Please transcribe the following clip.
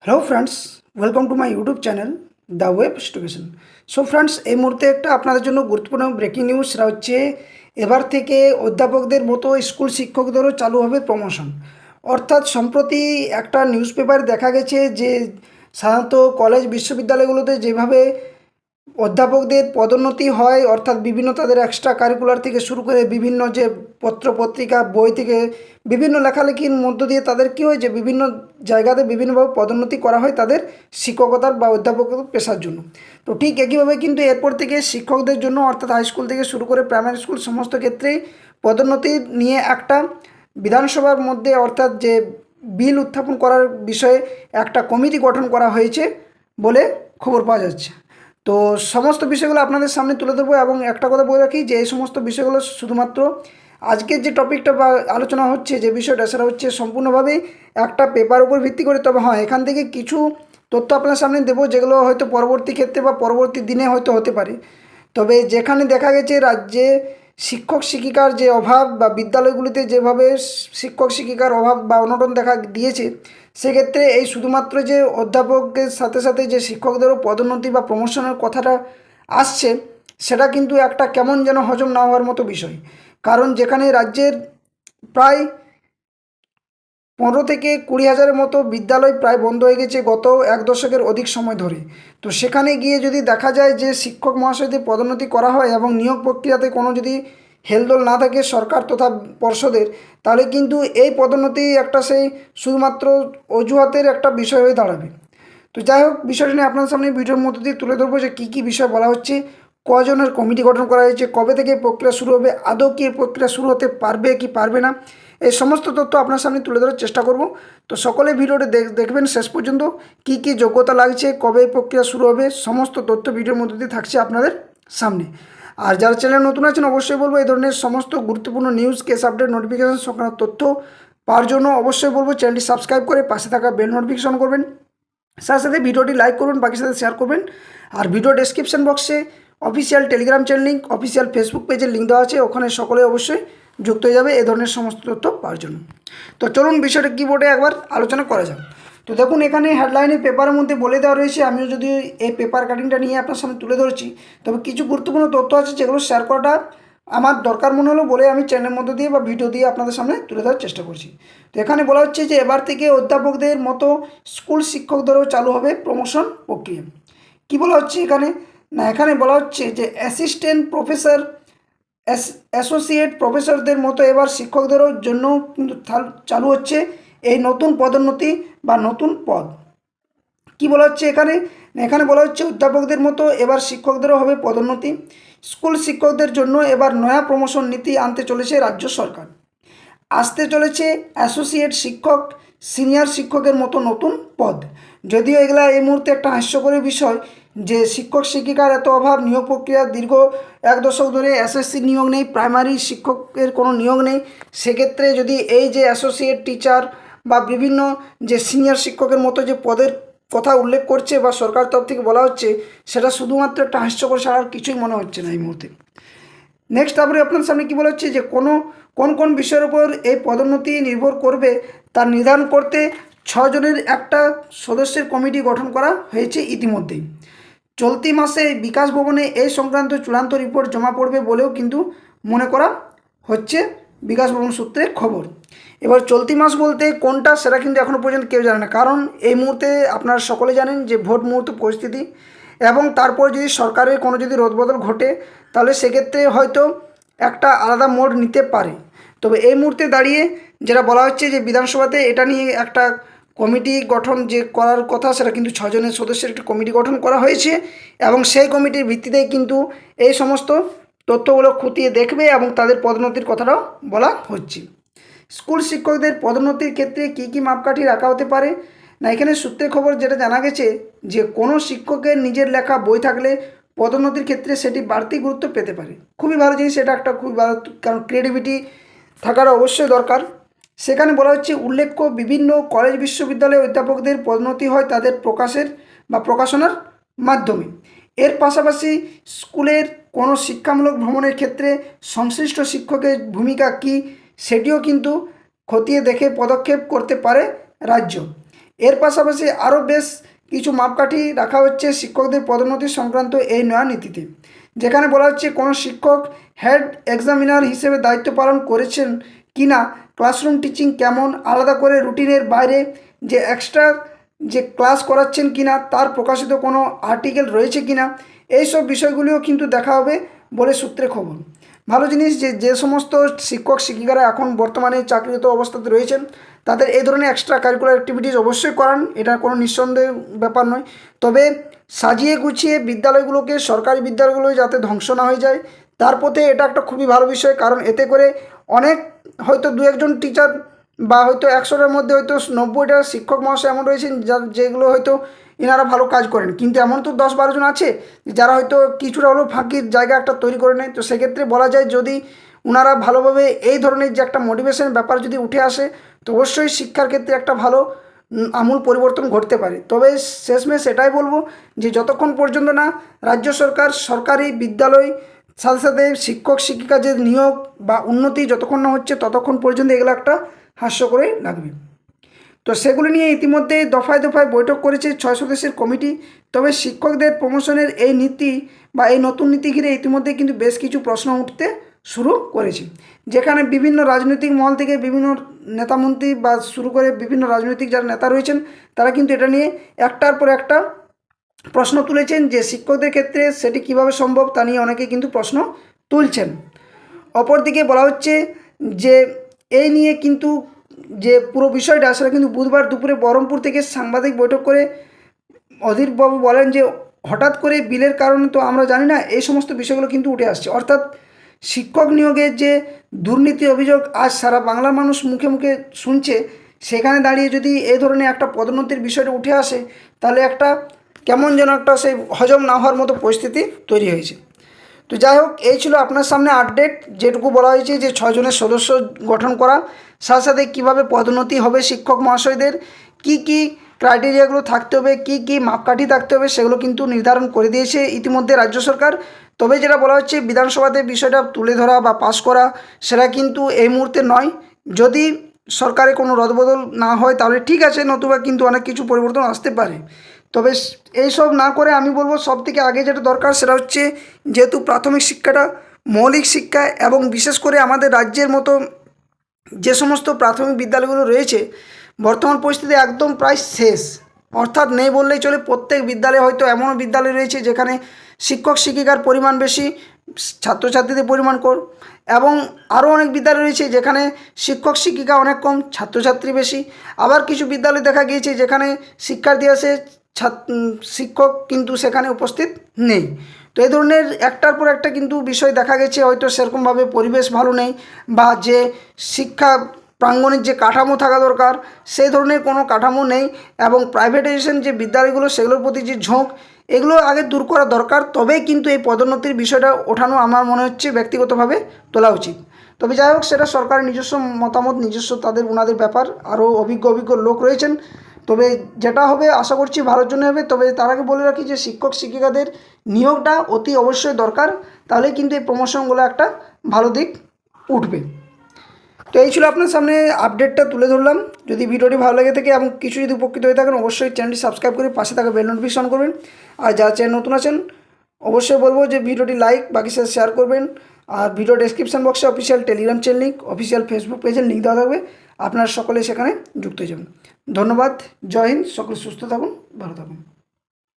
Hello friends, welcome to my YouTube channel the web education. So friends, এই মুহূর্তে একটা আপনাদের জন্য গুরুত্বপূর্ণ ব্রেকিং নিউজ। সেটা হচ্ছে এবার থেকে অধ্যাপকদের মতো স্কুল শিক্ষকদেরও চালু হবে প্রমোশন। অর্থাৎ সম্প্রতি একটা নিউজ পেপারে দেখা গেছে যে সাধারণত কলেজ বিশ্ববিদ্যালয়গুলোতে যেভাবে অধ্যাপকদের পদোন্নতি হয়, অর্থাৎ বিভিন্ন তাদের এক্সট্রা কারিকুলার থেকে শুরু করে বিভিন্ন যে পত্র পত্রিকা বই থেকে বিভিন্ন লেখালেখির মধ্য দিয়ে তাদের কী হয় যে বিভিন্ন জায়গাতে বিভিন্নভাবে পদোন্নতি করা হয় তাদের শিক্ষকতার বা অধ্যাপকতার পেশার জন্য। তো ঠিক একইভাবে কিন্তু এরপর থেকে শিক্ষকদের জন্য অর্থাৎ হাই স্কুল থেকে শুরু করে প্রাইমারি স্কুল সমস্ত ক্ষেত্রেই পদোন্নতি নিয়ে একটা বিধানসভার মধ্যে অর্থাৎ যে বিল উত্থাপন করার বিষয়ে একটা কমিটি গঠন করা হয়েছে বলে খবর পাওয়া যাচ্ছে। তো সমস্ত বিষয়গুলো আপনাদের সামনে তুলে ধরবো এবং একটা কথা বলে রাখি যে এই সমস্ত বিষয়গুলো শুধুমাত্র আজকের যে টপিকটা বা আলোচনা হচ্ছে যে বিষয়টা সেটা হচ্ছে সম্পূর্ণভাবেই একটা পেপার উপর ভিত্তি করে। তবে হ্যাঁ, এখান থেকে কিছু তথ্য আপনার সামনে দেবো যেগুলো হয়তো পরবর্তী ক্ষেত্রে বা পরবর্তী দিনে হয়তো হতে পারে। তবে যেখানে দেখা গেছে রাজ্যে শিক্ষক শিক্ষিকার যে অভাব বা বিদ্যালয়গুলিতে যেভাবে শিক্ষক শিক্ষিকার অভাব বা অনটন দেখা দিয়েছে, সেক্ষেত্রে এই শুধুমাত্র যে অধ্যাপকের সাথে সাথে যে শিক্ষকদেরও পদোন্নতি বা প্রমোশনের কথাটা আসছে, সেটা কিন্তু একটা কেমন যেন হজম না হওয়ার মতো বিষয়। কারণ যেখানে রাজ্যের প্রায় 15 থেকে 20 হাজারের মতো বিদ্যালয় প্রায় বন্ধ হয়ে গেছে গত এক দশকের অধিক সময় ধরে। তো সেখানে গিয়ে যদি দেখা যায় যে শিক্ষক মহাশয়দের পদোন্নতি করা হয় এবং নিয়োগ প্রক্রিয়াতে কোনো যদি হেলদোল না থাকে সরকার তথা পর্ষদের, তাহলে কিন্তু এই পদোন্নতি একটা সেই শুধুমাত্র অজুহাতের একটা বিষয় হয়ে দাঁড়াবে। তো যাই হোক, বিষয়টা নিয়ে আপনার সামনে ভিডিওর মধ্যে দিয়ে তুলে ধরবো যে কী কী বিষয় বলা হচ্ছে, কজনের কমিটি গঠন করা হয়েছে, কবে থেকে এই প্রক্রিয়া শুরু হবে, আদৌ কি এই প্রক্রিয়া শুরু হতে পারবে কি পারবে না, এই সমস্ত তথ্য আপনার সামনে তুলে ধরার চেষ্টা করব। তো সকলে ভিডিওটি দেখবেন শেষ পর্যন্ত। কি কি যোগ্যতা লাগছে, কবে এই প্রক্রিয়া শুরু হবে, সমস্ত তথ্য ভিডিওর মধ্যে দিয়ে থাকছে আপনাদের সামনে। আর যারা চ্যানেল নতুন আছেন অবশ্যই বলবো এই ধরনের সমস্ত গুরুত্বপূর্ণ নিউজ, কেস আপডেট, নোটিফিকেশন সংক্রান্ত তথ্য পাওয়ার জন্য অবশ্যই বলবো চ্যানেলটি সাবস্ক্রাইব করে পাশে থাকা বেল নোটিফিকেশন করবেন। সাথে সাথে ভিডিওটি লাইক করবেন, বাকির সাথে শেয়ার করবেন। আর ভিডিও ডেসক্রিপশন বক্সে official Telegram channel link, official Facebook পেজের লিঙ্ক দেওয়া আছে, ওখানে সকলে অবশ্যই যুক্ত হয়ে যাবে এ ধরনের সমস্ত তথ্য পাওয়ার জন্য। তো চলুন বিষয়টা কিবোর্ডে একবার আলোচনা করা যাক। তো দেখুন, এখানে হেডলাইনে পেপারের মধ্যে বলে দেওয়া রয়েছে, আমিও যদি এই পেপার কাটিংটা নিয়ে আপনার সামনে তুলে ধরছি, তবে কিছু গুরুত্বপূর্ণ তথ্য আছে যেগুলো শেয়ার করাটা আমার দরকার মনে হলো বলে আমি চ্যানেলের মধ্যে দিয়ে বা ভিডিও দিয়ে আপনাদের সামনে তুলে ধরার চেষ্টা করছি। তো এখানে বলা হচ্ছে যে এবার থেকে অধ্যাপকদের মতো স্কুল শিক্ষকদেরও চালু হবে প্রমোশন প্রক্রিয়া। কি বলা হচ্ছে এখানে না, এখানে বলা হচ্ছে যে অ্যাসিস্ট্যান্ট প্রফেসর, অ্যাসোসিয়েট প্রফেসরদের মতো এবার শিক্ষকদেরও জন্য কিন্তু চালু হচ্ছে এই নতুন পদোন্নতি বা নতুন পদ। কি বলা হচ্ছে এখানে, এখানে বলা হচ্ছে অধ্যাপকদের মতো এবার শিক্ষকদেরও হবে পদোন্নতি। স্কুল শিক্ষকদের জন্য এবার নয়া প্রমোশন নীতি আনতে চলেছে রাজ্য সরকার। আসতে চলেছে অ্যাসোসিয়েট শিক্ষক, সিনিয়র শিক্ষকের মতো নতুন পদ। যদিও এগুলা এই মুহূর্তে একটা হাস্যকরী বিষয় যে শিক্ষক শিক্ষিকার এত অভাব, নিয়োগ প্রক্রিয়া দীর্ঘ এক দশক ধরে এসএসসি নিয়োগ নেই, প্রাইমারি শিক্ষকের কোনো নিয়োগ নেই। সেক্ষেত্রে যদি এই যে অ্যাসোসিয়েট টিচার বা বিভিন্ন যে সিনিয়র শিক্ষকের মতো যে পদের কথা উল্লেখ করছে বা সরকার তরফ থেকে বলা হচ্ছে, সেটা শুধুমাত্র একটা হাস্যকর ছাড়া আর কিছুই মনে হচ্ছে না এই মুহূর্তে। নেক্সট তারপরে আপনার সামনে কী বলা হচ্ছে যে কোন কোন বিষয়ের উপর এই পদোন্নতি নির্ভর করবে তা নির্ধারণ করতে 6 জনের একটা সদস্যের কমিটি গঠন করা হয়েছে ইতিমধ্যেই। চলতি মাসে বিকাশ ভবনে এই সংক্রান্ত চূড়ান্ত রিপোর্ট জমা পড়বে বলেও কিন্তু মনে করা হচ্ছে, বিকাশ ভবন সূত্রে খবর। এবার চলতি মাস বলতে কোনটা সেটা কিন্তু এখনও পর্যন্ত কেউ জানে না, কারণ এই মুহূর্তে আপনারা সকলে জানেন যে ভোট মুহূর্ত পরিস্থিতি, এবং তারপর যদি সরকারের কোনো যদি রদবদল ঘটে তাহলে সেক্ষেত্রে হয়তো একটা আলাদা মোড় নিতে পারে। তবে এই মুহূর্তে দাঁড়িয়ে যেটা বলা হচ্ছে যে বিধানসভাতে এটা নিয়ে একটা কমিটি গঠন যে করার কথা, সেটা কিন্তু 6 জনের সদস্যের একটি কমিটি গঠন করা হয়েছে এবং সেই কমিটির ভিত্তিতেই কিন্তু এই সমস্ত তথ্যগুলো খতিয়ে দেখবে এবং তাদের পদোন্নতির কথাটাও বলা হচ্ছে। স্কুল শিক্ষকদের পদোন্নতির ক্ষেত্রে কী কী মাপকাঠি রাখা হতে পারে না, এখানে সূত্রে খবর যেটা জানা গেছে যে কোনো শিক্ষকের নিজের লেখা বই থাকলে পদোন্নতির ক্ষেত্রে সেটি বাড়তি গুরুত্ব পেতে পারে। খুবই ভালো জিনিস, এটা একটা খুবই ভালো, কারণ ক্রিয়েটিভিটি থাকার অবশ্যই দরকার। সেখানে বলা হচ্ছে উল্লেখ্য বিভিন্ন কলেজ বিশ্ববিদ্যালয়ে অধ্যাপকদের পদোন্নতি হয় তাদের প্রকাশের বা প্রকাশনার মাধ্যমে। এর পাশাপাশি স্কুলের কোনো শিক্ষামূলক ভ্রমণের ক্ষেত্রে সংশ্লিষ্ট শিক্ষকের ভূমিকা কী সেটিও কিন্তু খতিয়ে দেখে পদক্ষেপ করতে পারে রাজ্য। এর পাশাপাশি আরও বেশ কিছু মাপকাঠি রাখা হচ্ছে শিক্ষকদের পদোন্নতি সংক্রান্ত এই নয়া নীতিতে, যেখানে বলা হচ্ছে কোনো শিক্ষক হেড এক্সামিনার হিসেবে দায়িত্ব পালন করেছেন কি না, ক্লাসরুম টিচিং কেমন, আলাদা করে রুটিনের বাইরে যে এক্সট্রা যে ক্লাস করাচ্ছেন কি না, তার প্রকাশিত কোনো আর্টিকেল রয়েছে কি না, এইসব বিষয়গুলিও কিন্তু দেখা হবে বলে সূত্রে খবর। ভালো জিনিস যে সমস্ত শিক্ষক শিক্ষিকারা এখন বর্তমানে চাকরিরত অবস্থাতে রয়েছেন তাদের এই ধরনের এক্সট্রা কারিকুলার অ্যাক্টিভিটিস অবশ্যই করান, এটা কোনো নিঃসন্দেহ ব্যাপার নয়। তবে সাজিয়ে গুছিয়ে বিদ্যালয়গুলোকে, সরকারি বিদ্যালয়গুলো যাতে ধ্বংস না হয়ে যায় তার পথে এটা একটা খুবই ভালো বিষয়। কারণ এতে করে অনেক হয়তো দু একজন টিচার বা হয়তো 100টার মধ্যে হয়তো 90টা শিক্ষক মহাশয় এমন রয়েছেন যেগুলো হয়তো এনারা ভালো কাজ করেন, কিন্তু এমন তো 10-12 জন আছে যারা হয়তো কিছুটা হলেও ফাঁকির জায়গা একটা তৈরি করে নেয়। তো সেক্ষেত্রে বলা যায় যদি ওনারা ভালোভাবে এই ধরনের যে একটা মোটিভেশন ব্যাপার যদি উঠে আসে তো অবশ্যই শিক্ষার ক্ষেত্রে একটা ভালো আমূল পরিবর্তন ঘটতে পারে। তবে শেষমেশ এটাই বলবো যে যতক্ষণ পর্যন্ত না রাজ্য সরকার সরকারি বিদ্যালয় সাথে সাথে শিক্ষক শিক্ষিকা যে নিয়োগ বা উন্নতি যতক্ষণ না হচ্ছে ততক্ষণ পর্যন্ত এগুলো একটা হাস্যকরই লাগবে। তো সেগুলি নিয়ে ইতিমধ্যে দফায় দফায় বৈঠক করেছে 6 সদস্যের কমিটি। তবে শিক্ষকদের প্রমোশনের এই নীতি বা এই নতুন নীতি ঘিরে ইতিমধ্যে কিন্তু বেশ কিছু প্রশ্ন উঠতে শুরু করেছে, যেখানে বিভিন্ন রাজনৈতিক মহল থেকে বিভিন্ন নেতামন্ত্রী বা শুরু করে বিভিন্ন রাজনৈতিক যারা নেতা রয়েছেন তারা কিন্তু এটা নিয়ে একটার পর একটা প্রশ্ন তুলেছেন যে শিক্ষকদের ক্ষেত্রে সেটি কিভাবে সম্ভব তা নিয়ে অনেকে কিন্তু প্রশ্ন তুলছেন। অপরদিকে বলা হচ্ছে যে এই নিয়ে কিন্তু যে পুরো বিষয়টা সেটা কিন্তু বুধবার দুপুরে বহরমপুর থেকে সাংবাদিক বৈঠক করে অধীরবাবু বলেন যে হঠাৎ করে বিলের কারণে তো আমরা জানি না, এই সমস্ত বিষয়গুলো কিন্তু উঠে আসছে। অর্থাৎ শিক্ষক নিয়োগের যে দুর্নীতি অভিযোগ আজ সারা বাংলার মানুষ মুখে মুখে শুনছে, সেখানে দাঁড়িয়ে যদি এই ধরনের একটা পদোন্নতির বিষয়টা উঠে আসে তাহলে একটা কেমন যেন একটা সেই হজম না হওয়ার মতো পরিস্থিতি তৈরি হয়েছে। তো যাই হোক, এই ছিল আপনার সামনে আপডেট, যেটুকু বলা হয়েছে যে 6 জনের সদস্য গঠন করা, সাথে সাথে কীভাবে পদোন্নতি হবে শিক্ষক মহাশয়দের, কি কি ক্রাইটেরিয়াগুলো থাকতে হবে, কি কি মাপকাঠি থাকতে হবে সেগুলো কিন্তু নির্ধারণ করে দিয়েছে ইতিমধ্যে রাজ্য সরকার। তবে যেটা বলা হচ্ছে বিধানসভাতে বিষয়টা তুলে ধরা বা পাশ করা সেটা কিন্তু এই মুহূর্তে নয়। যদি সরকারে কোনো রদবদল না হয় তাহলে ঠিক আছে, নতুবা কিন্তু অনেক কিছু পরিবর্তন আসতে পারে। তবে এইসব না করে আমি বলবো সবথেকে আগে যেটা দরকার সেটা হচ্ছে যেহেতু প্রাথমিক শিক্ষাটা মৌলিক শিক্ষা এবং বিশেষ করে আমাদের রাজ্যের মতো যে সমস্ত প্রাথমিক বিদ্যালয়গুলো রয়েছে বর্তমান পরিস্থিতি একদম প্রায় শেষ, অর্থাৎ নেই বললেই চলে। প্রত্যেক বিদ্যালয়ে হয়তো এমনও বিদ্যালয় রয়েছে যেখানে শিক্ষক শিক্ষিকার পরিমাণ বেশি, ছাত্রছাত্রীদের পরিমাণ কম, এবং আরও অনেক বিদ্যালয় রয়েছে যেখানে শিক্ষক শিক্ষিকা অনেক কম, ছাত্রছাত্রী বেশি। আবার কিছু বিদ্যালয় দেখা গিয়েছে যেখানে শিক্ষার্থী আছে, শিক্ষক কিন্তু সেখানে উপস্থিত নেই। তো এই ধরনের একটার পর একটা কিন্তু বিষয় দেখা গেছে, হয়তো সেরকমভাবে পরিবেশ ভালো নেই বা যে শিক্ষা প্রাঙ্গণের যে কাঠামো থাকা দরকার সেই ধরনের কোনো কাঠামো নেই, এবং প্রাইভেটাইজেশন যে বিদ্যালয়গুলো সেগুলোর প্রতি যে ঝোঁক এগুলো আগে দূর করা দরকার। তবেই কিন্তু এই পদোন্নতির বিষয়টা ওঠানো আমার মনে হচ্ছে ব্যক্তিগতভাবে তোলা উচিত। তবে যাই হোক, সেটা সরকারের নিজস্ব মতামত, নিজস্ব ওনাদের ব্যাপার, আরও অভিজ্ঞ লোক রয়েছেন। তবে যেটা হবে আশা করছি ভালোর জন্য হবে। তবে তার আগে বলে রাখি যে শিক্ষক শিক্ষিকাদের নিয়োগটা অতি অবশ্যই দরকার, তাহলে কিন্তু এই প্রমোশনগুলো একটা ভালো দিক উঠবে। তো এই ছিল আপনার সামনে আপডেটটা তুলে ধরলাম। যদি ভিডিওটি ভালো লাগে থাকে এবং কিছু যদি উপকৃত হয়ে থাকেন অবশ্যই চ্যানেলটি সাবস্ক্রাইব করে পাশে থাকা বেল নোটিফিকেশন করবেন। আর যারা চ্যানেল নতুন আছেন অবশ্যই বলবো যে ভিডিওটি লাইক বাকি সাথে শেয়ার করবেন। আর ভিডিও ডেসক্রিপশন বক্সে official Telegram channel link, official Facebook পেজের লিঙ্ক দেওয়া থাকবে, আপনারা সকলে সেখানে যুক্ত হয়ে যাবেন। ধন্যবাদ, জয় হিন্দ, সকলে সুস্থ থাকুন, ভালো থাকুন।